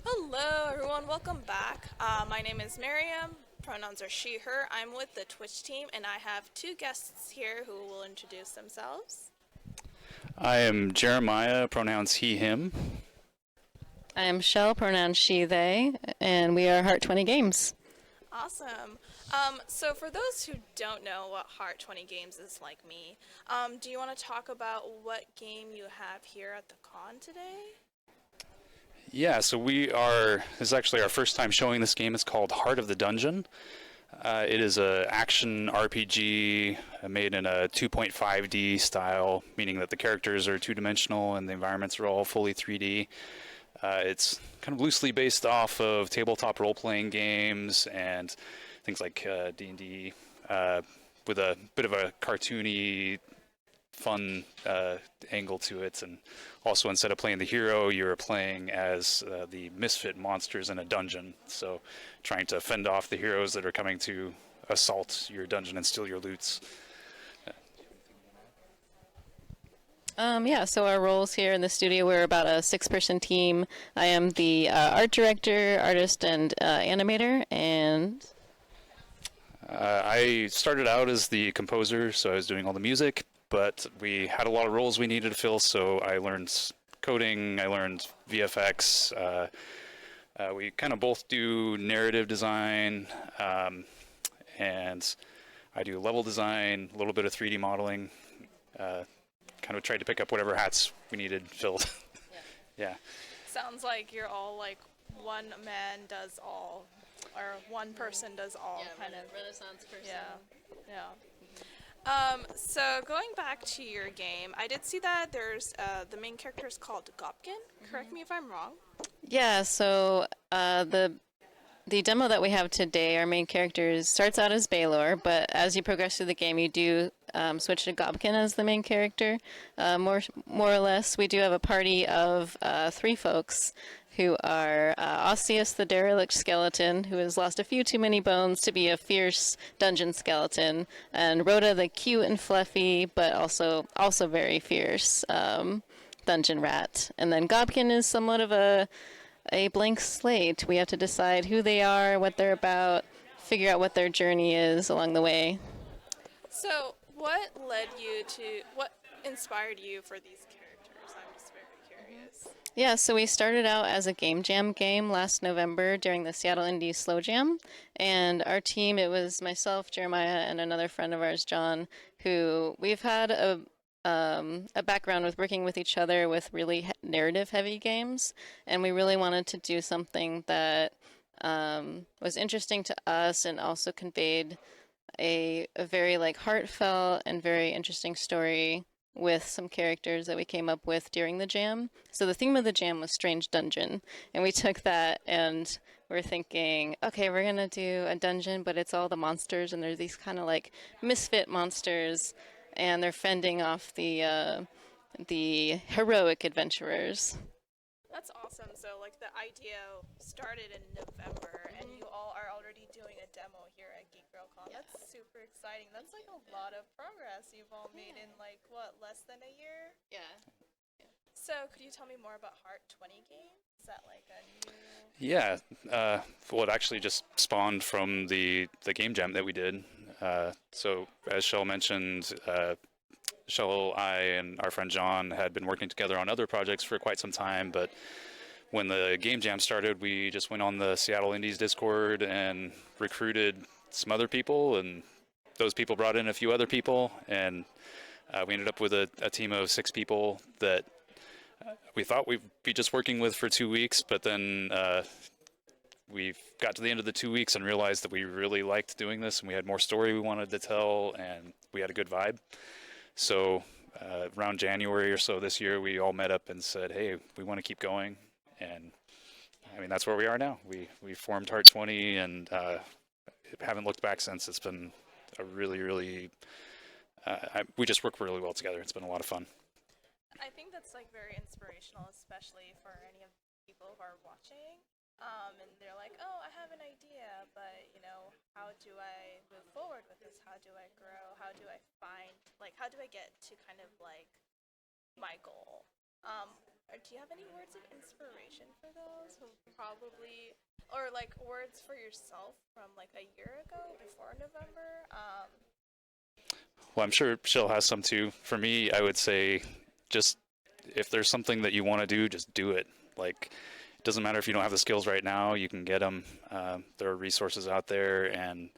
Hello, everyone. Welcome back. My name is Marium. Pronouns are she, her. I'm with the Twitch team, and I have two guests here who will introduce themselves. I am Jeremiah, pronouns he, him. I am Shell, pronouns she, they, and we are Heart20 Games. Awesome. So for those who don't know what Heart20 Games is like me, do you want to talk about what game you have here at the con today? Yeah, so this is actually our first time showing this game. It's called Heart of the Dungeon. It is an action RPG made in a 2.5D style, meaning that the characters are two-dimensional and the environments are all fully 3D. It's kind of loosely based off of tabletop role-playing games and things like D&D, with a bit of a cartoony, fun angle to it. And also, instead of playing the hero, you're playing as the misfit monsters in a dungeon. So trying to fend off the heroes that are coming to assault your dungeon and steal your loots. So our roles here in the studio, we're about a 6-person team. I am the art director, artist, and animator, and... I started out as the composer, so I was doing all the music, but we had a lot of roles we needed to fill, so I learned coding, I learned VFX. We kind of both do narrative design, and I do level design, a little bit of 3D modeling. Kind of tried to pick up whatever hats we needed filled. Yeah. Sounds like you're all like one man does all, or one person does all, kind of. Renaissance person. Yeah. So going back to your game, I did see that there's the main character is called Gopkin. Correct me if I'm wrong. Yeah, so the demo that we have today, our main character starts out as Baylor, but as you progress through the game, you do switch to Gobkin as the main character. More or less, we do have a party of 3 folks who are Osseous, the derelict skeleton, who has lost a few too many bones to be a fierce dungeon skeleton, and Rhoda, the cute and fluffy, but also very fierce dungeon rat. And then Gobkin is somewhat of a blank slate. We have to decide who they are, what they're about, figure out what their journey is along the way. So what inspired you for these characters? I'm just very curious. Yeah, so we started out as a game jam game last November during the Seattle Indie Slow Jam, and our team, it was myself, Jeremiah, and another friend of ours, John, who we've had a background with working with each other with really narrative-heavy games, and we really wanted to do something that was interesting to us and also conveyed a very heartfelt and very interesting story with some characters that we came up with during the jam. So the theme of the jam was Strange Dungeon, and we took that and we're thinking, okay, we're gonna do a dungeon, but it's all the monsters, and there's these kind of misfit monsters, and they're fending off the heroic adventurers. That's awesome. So the idea started in November, and you all are already doing a demo here at GeekGirlCon. Yeah. That's super exciting. That's a lot of progress you've all made in less than a year? Yeah. So could you tell me more about Heart20 Games? Is that a new... Yeah, well, it actually just spawned from the game jam that we did. So as Shell mentioned, Shell, I, and our friend John had been working together on other projects for quite some time, but when the game jam started, we just went on the Seattle Indies Discord and recruited some other people, and those people brought in a few other people, and we ended up with a team of 6 people that we thought we'd be just working with for 2 weeks, but then we got to the end of the 2 weeks and realized that we really liked doing this, and we had more story we wanted to tell, and we had a good vibe. So around January or so this year, we all met up and said, hey, we want to keep going. And I mean, that's where we are now. We formed Heart20 and haven't looked back since. It's been a really, we just work really well together. It's been a lot of fun. I think that's very inspirational, especially for any of the people who are watching. And they're like, oh, I have an idea, but how do I move forward with this? How do I grow? How do I find, how do I get to kind of my goal? do you have any words of inspiration for those who probably, or like words for yourself from like a year ago before November? Well, I'm sure Shell has some too. For me, I would say just if there's something that you want to do, just do it. Like, it doesn't matter if you don't have the skills right now, you can get them. There are resources out there. And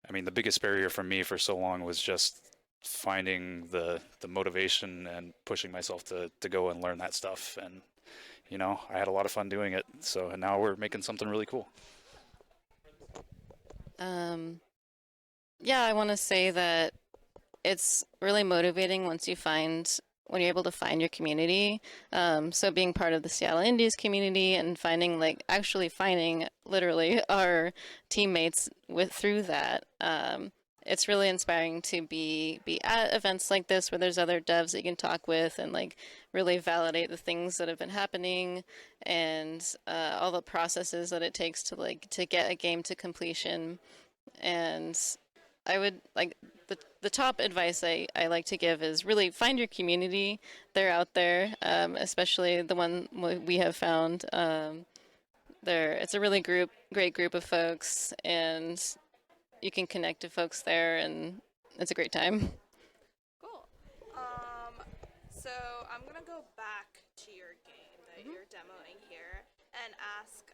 I mean, the biggest barrier for me for so long was just finding the motivation and pushing myself to go and learn that stuff. And, you know, I had a lot of fun doing it. So and now we're making something really cool. Yeah, I want to say that it's really motivating when you're able to find your community. So being part of the Seattle Indies community and actually finding literally our teammates through that. It's really inspiring to be at events like this where there's other devs that you can talk with and like really validate the things that have been happening and all the processes that it takes to get a game to completion. And I would like the top advice I like to give is really find your community. They're out there, especially the one we have found. It's a really great group of folks, and you can connect to folks there, and it's a great time. Cool. So I'm gonna go back to your game that you're demoing here and ask,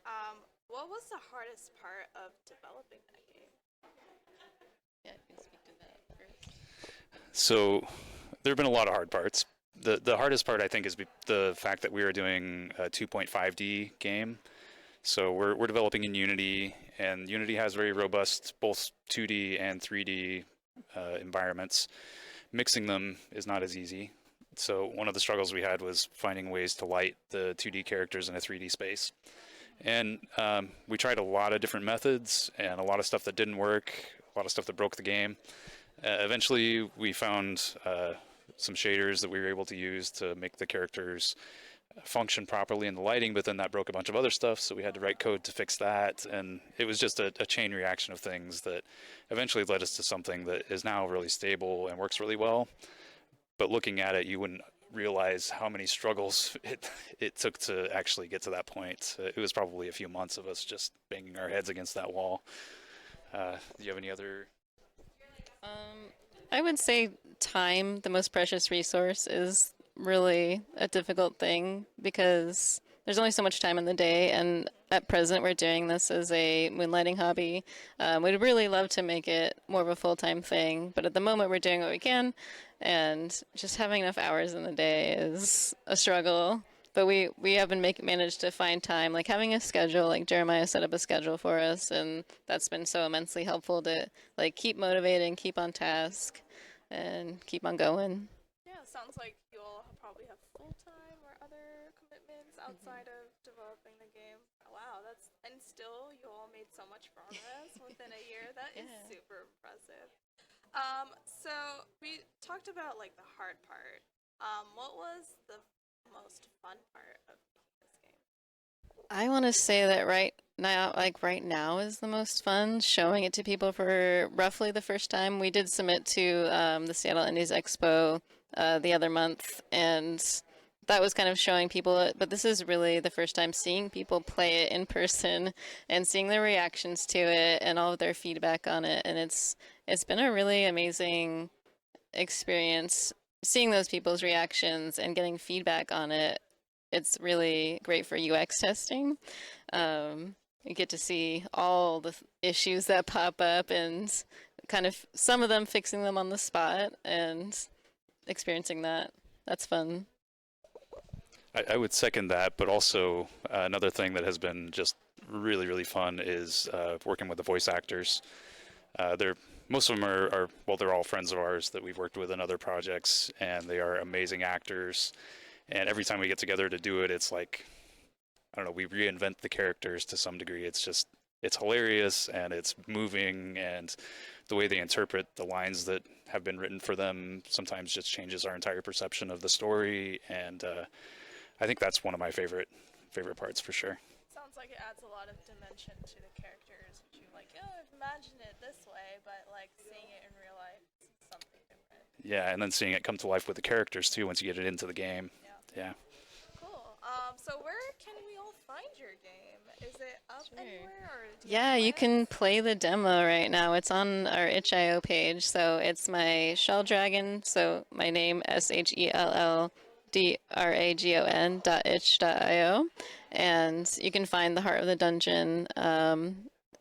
what was the hardest part of developing that game? Yeah, you can speak to that first. So there have been a lot of hard parts. The hardest part, I think, is the fact that we are doing a 2.5D game. So we're developing in Unity, and Unity has very robust both 2D and 3D environments. Mixing them is not as easy. So one of the struggles we had was finding ways to light the 2D characters in a 3D space. And we tried a lot of different methods and a lot of stuff that didn't work, a lot of stuff that broke the game. Eventually, we found some shaders that we were able to use to make the characters function properly in the lighting, but then that broke a bunch of other stuff, so we had to write code to fix that. And it was just a chain reaction of things that eventually led us to something that is now really stable and works really well. But looking at it, you wouldn't realize how many struggles it took to actually get to that point. It was probably a few months of us just banging our heads against that wall. Do you have any other? I would say time, the most precious resource, is really a difficult thing because there's only so much time in the day, and at present we're doing this as a moonlighting hobby. We'd really love to make it more of a full-time thing, but at the moment we're doing what we can, and just having enough hours in the day is a struggle. But we have been managed to find time, like having a schedule, like Jeremiah set up a schedule for us, and that's been so immensely helpful to like keep motivating, keep on task, and keep on going. Yeah, sounds like you all probably have full-time or other commitments outside of developing the game. Wow, and still you all made so much progress within a year. That is Yeah. super impressive. So we talked about like the hard part. What was the most fun part of making this game? I want to say that right now is the most fun. Showing it to people for roughly the first time. We did submit to the Seattle Indies Expo the other month, and that was kind of showing people it. But this is really the first time seeing people play it in person and seeing their reactions to it and all of their feedback on it. And it's been a really amazing experience seeing those people's reactions and getting feedback on it. It's really great for UX testing. You get to see all the issues that pop up and kind of some of them fixing them on the spot and experiencing that. That's fun. I would second that, but also another thing that has been just really, really fun is working with the voice actors. Most of them are, well, they're all friends of ours that we've worked with in other projects, and they are amazing actors. And every time we get together to do it, it's like, I don't know, we reinvent the characters to some degree. It's hilarious and it's moving, and the way they interpret the lines that have been written for them sometimes just changes our entire perception of the story. And I think that's one of my favorite parts for sure. Sounds like it adds a lot of dimension to the characters, which you like, oh, I've imagined it this way, but like seeing it in real life is something different. Yeah, and then seeing it come to life with the characters too once you get it into the game. Yeah. Yeah. Cool. So where can we all find your game? Is it up anywhere, or do Yeah, have you plans? can play the demo right now. It's on our itch.io page. So it's my Shell Dragon. So my name SHELLDRAGON.itch.io, and you can find the Heart of the Dungeon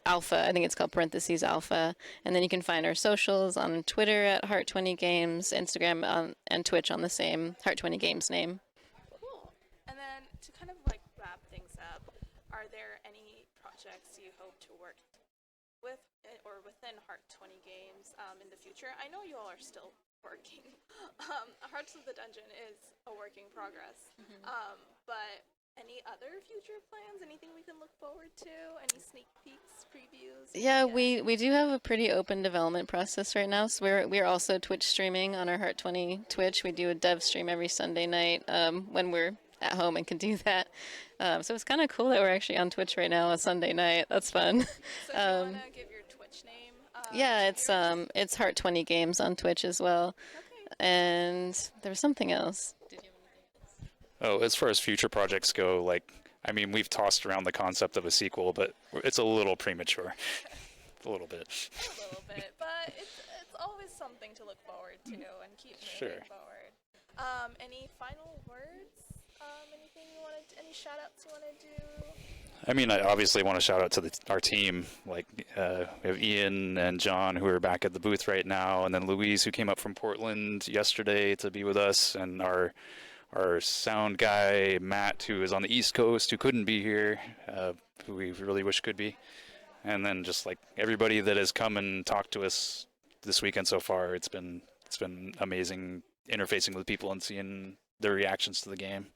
alpha. I think it's called parentheses alpha, and then you can find our socials on Twitter at Heart20 Games, Instagram and Twitch on the same Heart20 Games name. Cool. And then to kind of like wrap things up, are there any projects you hope to work with or within Heart20 Games in the future? I know you all are still working. Hearts of the Dungeon is a work in progress. But any other future plans? Anything we can look forward to? Any sneak peeks, previews? Yeah, we do have a pretty open development process right now. So we're also Twitch streaming on our Heart20 Twitch. We do a dev stream every Sunday night when we're at home and can do that. So it's kind of cool that we're actually on Twitch right now on Sunday night. That's fun. So do you want to give your Twitch name? Yeah, to it's Heart20 Games on Twitch as well. Okay. And there was something else. Oh, as far as future projects go, like, I mean, we've tossed around the concept of a sequel, but it's a little premature. A little bit. A little bit, but it's always something to look forward to and keep moving forward. Any final words? Anything you want to? Any shout outs you want to do? I mean, I obviously want to shout out to our team. Like, we have Ian and John, who are back at the booth right now, and then Louise, who came up from Portland yesterday to be with us, and our sound guy, Matt, who is on the East Coast, who couldn't be here, who we really wish could be. And then just like everybody that has come and talked to us this weekend so far, it's been amazing interfacing with people and seeing their reactions to the game.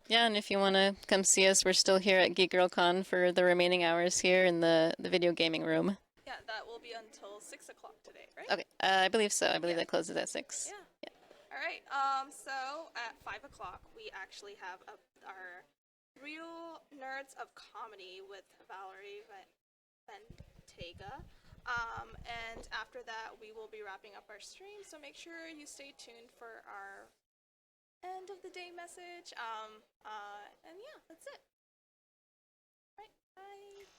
Yeah, and if you want to come see us, we're still here at GeekGirlCon for the remaining hours here in the video gaming room. Yeah, that will be until 6 o'clock today, right? Okay, I believe so. I believe that closes at 6. Yeah. All right. So at 5 o'clock, we actually have our Real Nerds of Comedy with Valerie Ventega. And after that, we will be wrapping up our stream. So make sure you stay tuned for our end of the day message. And yeah, that's it. All right. Bye.